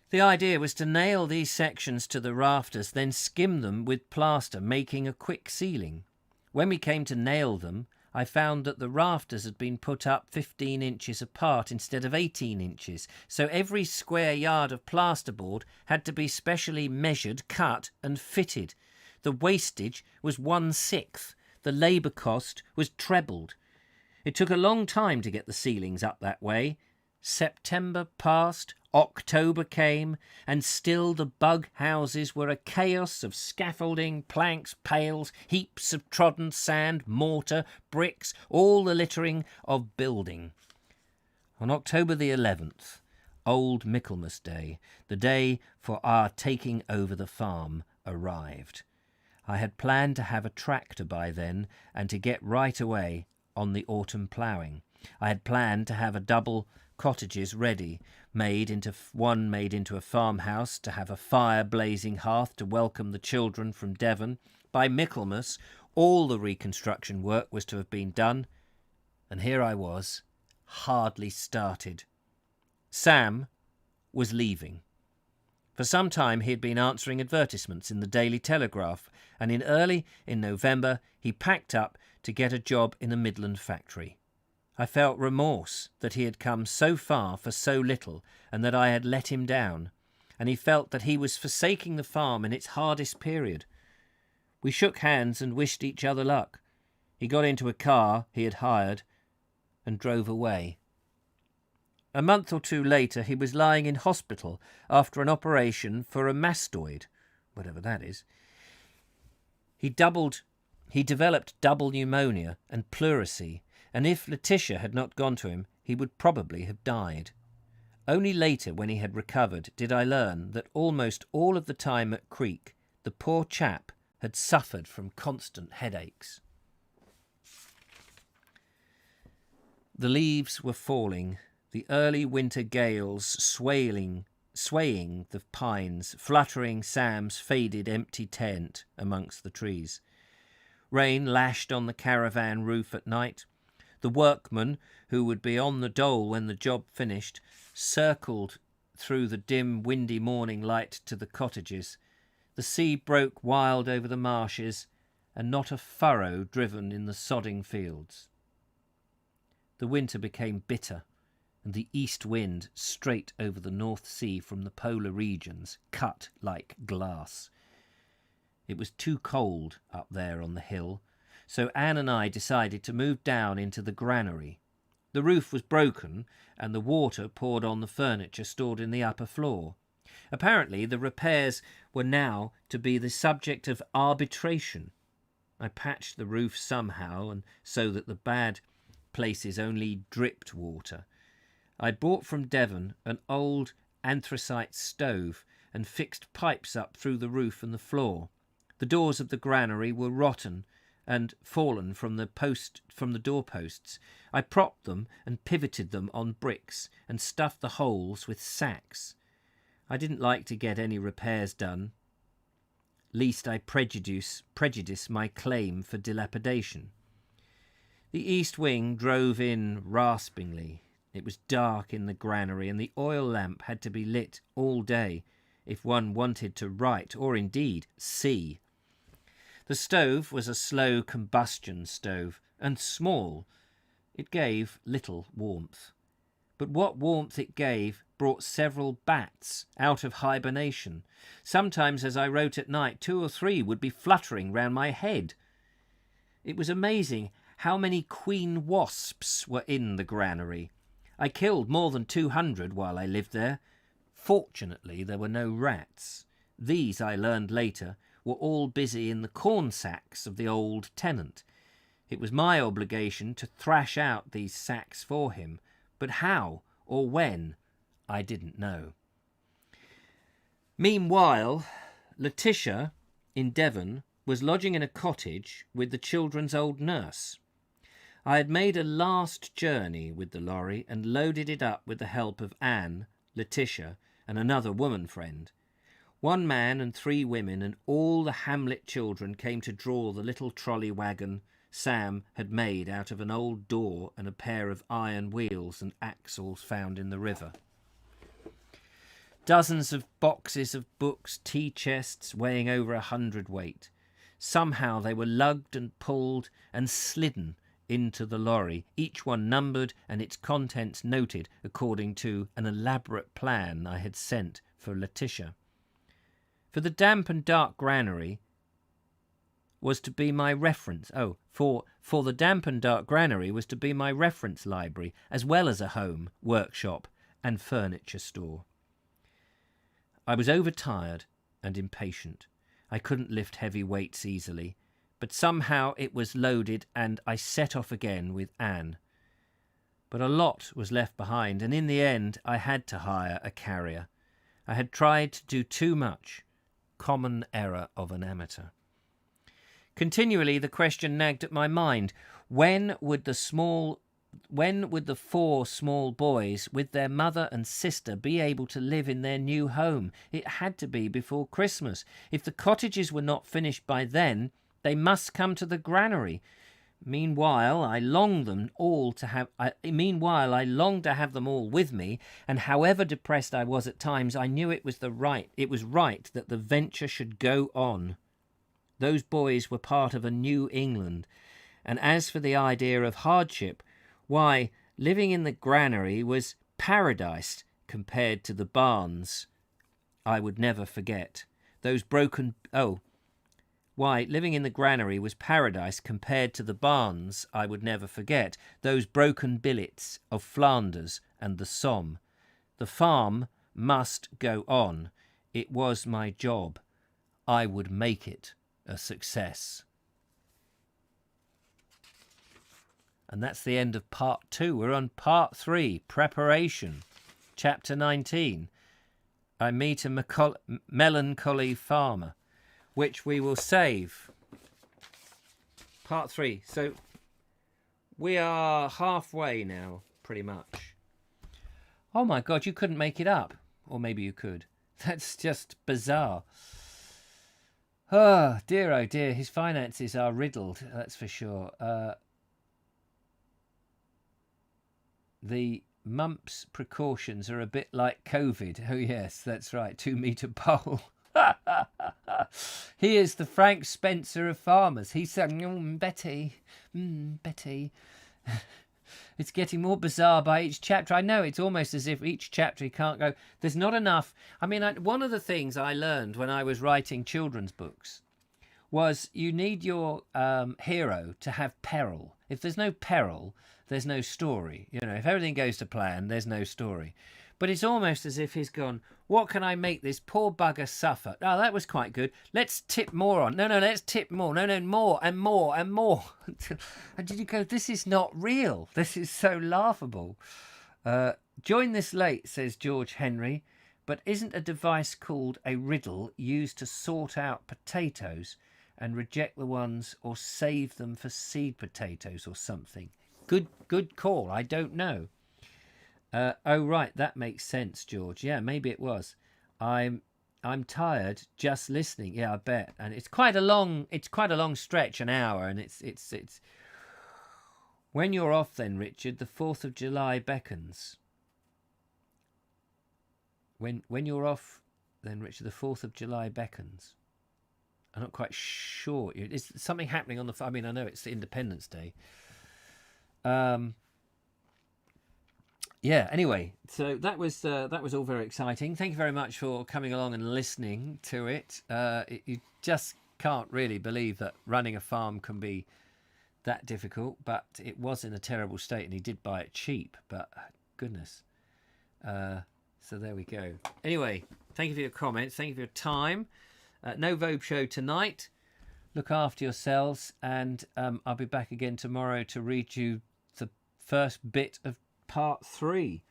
The idea was to nail these sections to the rafters, then skim them with plaster, making a quick ceiling. When we came to nail them, I found that the rafters had been put up 15 inches apart instead of 18 inches, so every square yard of plasterboard had to be specially measured, cut and fitted. The wastage was 1/6. The labour cost was trebled. It took a long time to get the ceilings up that way. September passed, October came, and still the bug houses were a chaos of scaffolding, planks, pails, heaps of trodden sand, mortar, bricks, all the littering of building. On October the 11th, Old Michaelmas Day, the day for our taking over the farm, arrived. I had planned to have a tractor by then and to get right away on the autumn ploughing. I had planned to have a double cottages ready, made into a farmhouse, to have a fire-blazing hearth to welcome the children from Devon. By Michaelmas, all the reconstruction work was to have been done, and here I was, hardly started. Sam was leaving. For some time he had been answering advertisements in the Daily Telegraph, and early in November he packed up to get a job in a Midland factory. I felt remorse that he had come so far for so little, and that I had let him down, and he felt that he was forsaking the farm in its hardest period. We shook hands and wished each other luck. He got into a car he had hired and drove away. A month or two later he was lying in hospital after an operation for a mastoid, whatever that is. He developed double pneumonia and pleurisy, and if Letitia had not gone to him, he would probably have died. Only later, when he had recovered, did I learn that almost all of the time at Creek, the poor chap had suffered from constant headaches. The leaves were falling, the early winter gales swaying the pines, fluttering Sam's faded empty tent amongst the trees. Rain lashed on the caravan roof at night. The workmen, who would be on the dole when the job finished, circled through the dim, windy morning light to the cottages. The sea broke wild over the marshes, and not a furrow driven in the sodding fields. The winter became bitter, and the east wind, straight over the North Sea from the polar regions, cut like glass. It was too cold up there on the hill, so Anne and I decided to move down into the granary. The roof was broken, and the water poured on the furniture stored in the upper floor. Apparently the repairs were now to be the subject of arbitration. I patched the roof somehow, and so that the bad places only dripped water. I bought from Devon an old anthracite stove and fixed pipes up through the roof and the floor. The doors of the granary were rotten and fallen from the doorposts. I propped them and pivoted them on bricks and stuffed the holes with sacks. I didn't like to get any repairs done, lest I prejudice my claim for dilapidation. The east wing drove in raspingly. It was dark in the granary, and the oil lamp had to be lit all day if one wanted to write or indeed see. The stove was a slow combustion stove, and small. It gave little warmth. But what warmth it gave brought several bats out of hibernation. Sometimes as I wrote at night, 2 or 3 would be fluttering round my head. It was amazing how many queen wasps were in the granary. I killed more than 200 while I lived there. Fortunately, there were no rats. These, I learned later, were all busy in the corn sacks of the old tenant. It was my obligation to thrash out these sacks for him, but how or when, I didn't know. Meanwhile, Letitia, in Devon, was lodging in a cottage with the children's old nurse. I had made a last journey with the lorry and loaded it up with the help of Anne, Letitia, and another woman friend. 1 man and 3 women and all the hamlet children came to draw the little trolley wagon Sam had made out of an old door and a pair of iron wheels and axles found in the river. Dozens of boxes of books, tea chests weighing over 100 weight. Somehow they were lugged and pulled and slidden into the lorry, each one numbered and its contents noted according to an elaborate plan I had sent for Letitia. For the damp and dark granary was to be my reference. For the damp and dark granary was to be my reference library, as well as a home, workshop, and furniture store. I was overtired and impatient. I couldn't lift heavy weights easily, but somehow it was loaded, and I set off again with Anne. But a lot was left behind, and in the end I had to hire a carrier. I had tried to do too much. Common error of an amateur. Continually the question nagged at my mind, when would the 4 small boys with their mother and sister be able to live in their new home? It had to be before Christmas. If the cottages were not finished by then, they must come to the granary. Meanwhile, I longed to have them all with me, and however depressed I was at times, I knew it was right that the venture should go on. Those boys were part of a New England, and as for the idea of hardship, why, living in the granary was paradise compared to the barns I would never forget. Living in the granary was paradise compared to the barns I would never forget, those broken billets of Flanders and the Somme. The farm must go on. It was my job. I would make it a success. And that's the end of part 2. We're on part 3, preparation, chapter 19. I meet a melancholy farmer, which we will save. Part 3. So we are halfway now, pretty much. Oh my God, you couldn't make it up. Or maybe you could. That's just bizarre. Oh dear, his finances are riddled, that's for sure. The mumps precautions are a bit like COVID. Oh yes, that's right, 2 metre pole. He is the Frank Spencer of farmers. He said, Betty. It's getting more bizarre by each chapter. I know, it's almost as if each chapter he can't go. There's not enough. I mean, one of the things I learned when I was writing children's books was you need your hero to have peril. If there's no peril, there's no story. You know, if everything goes to plan, there's no story. But it's almost as if he's gone, what can I make this poor bugger suffer? Oh, that was quite good. Let's tip more on. No, let's tip more. No, more and more and more. And did you go, this is not real. This is so laughable. Join this late, says George Henry, but isn't a device called a riddle used to sort out potatoes and reject the ones or save them for seed potatoes or something? Good call. I don't know. Oh right, that makes sense, George. Yeah, maybe it was. I'm tired just listening. Yeah, I bet. And it's quite a long stretch, an hour, and it's when you're off then, Richard, the 4th of July beckons. When you're off then, Richard, the 4th of July beckons. I'm not quite sure. Is something happening on the I mean, I know it's Independence Day. Yeah, anyway, so that was all very exciting. Thank you very much for coming along and listening to it. You just can't really believe that running a farm can be that difficult, but it was in a terrible state and he did buy it cheap, but goodness. So there we go. Anyway, thank you for your comments. Thank you for your time. No Vogue show tonight. Look after yourselves, and I'll be back again tomorrow to read you the first bit of part 3.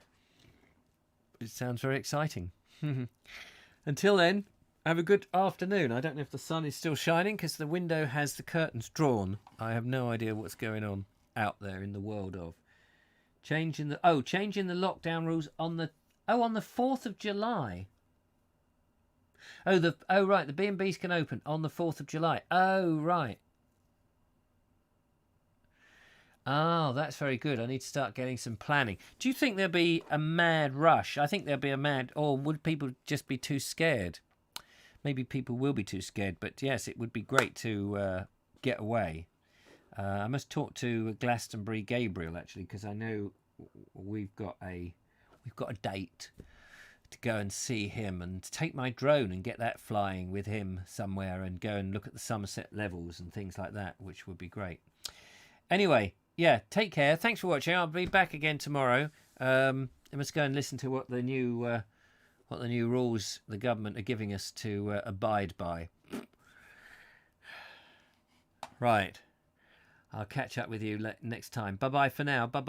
It sounds very exciting. Until then, have a good afternoon. I don't know if the sun is still shining because the window has the curtains drawn. I have no idea what's going on out there in the world of changing the lockdown rules on the 4th of July. Right, the B&Bs can open on the 4th of July. Oh right. Oh, that's very good. I need to start getting some planning. Do you think there'll be a mad rush? I think there'll be or would people just be too scared? Maybe people will be too scared, but yes, it would be great to get away. I must talk to Glastonbury Gabriel, actually, because I know we've got a date to go and see him and take my drone and get that flying with him somewhere and go and look at the Somerset levels and things like that, which would be great. Anyway, yeah, take care. Thanks for watching. I'll be back again tomorrow. I must go and listen to what the new rules the government are giving us to abide by. Right. I'll catch up with you next time. Bye-bye for now. Bye-bye.